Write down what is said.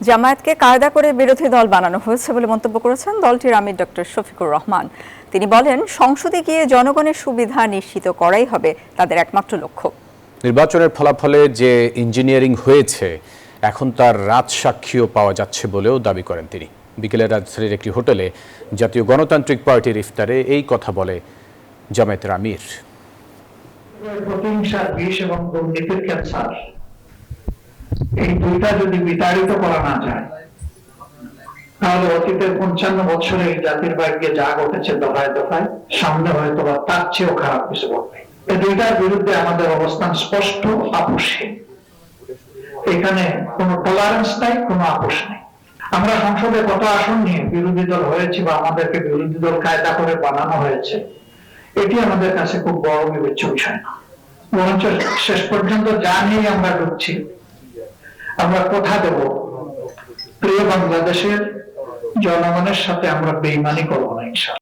জামায়াতকে কায়দা করে বিরোধী দল বানানো হয়েছে বলে মন্তব্য করেছেন দলটির আমির ডক্টর শফিকুর রহমান। তিনি বলেন, সংসদে গিয়ে জনগণের সুবিধা নিশ্চিত করাই হবে তাদের একমাত্র লক্ষ্য। নির্বাচনের ফলাফলে যে ইঞ্জিনিয়ারিং হয়েছে এখন তার রাজসাক্ষীও পাওয়া যাচ্ছে বলেও দাবি করেন তিনি। বিকেলে রাজধানীর একটি হোটেলে জাতীয় গণতান্ত্রিক পার্টির ইফতারে এই কথা বলে জামায়াতের আমির। প্রতিহিংসার বিষ এবং দুর্নীতির ক্যান্সার, এই দুইটা যদি বিতাড়িত করা না যায় তাহলে অতীতের 55 বছরে এই জাতির ভাগ্যে যা ঘটেছে দফায় দফায়, সামনে হয়তো বা তার চেয়েও খারাপ কিছু ঘটবে। এই দুইটার বিরুদ্ধে আমাদের অবস্থান স্পষ্ট, আপোষহীন। এখানে কোনো টলারেন্স নাই, কোনো আপোষ নেই। আমরা সংসদে কত আসন নিয়ে বিরোধী দল হয়েছি বা আমাদেরকে বিরোধী দল কায়দা করে বানানো হয়েছে, এটি আমাদের কাছে খুব বড় বিবেচ্য বিষয় না। বরঞ্চ শেষ পর্যন্ত যা নিয়ে আমরা ঢুকছি, আমরা কথা দেব প্রিয় বাংলাদেশের জনগণের সাথে আমরা বেইমানি করবো না ইনশাআল্লাহ।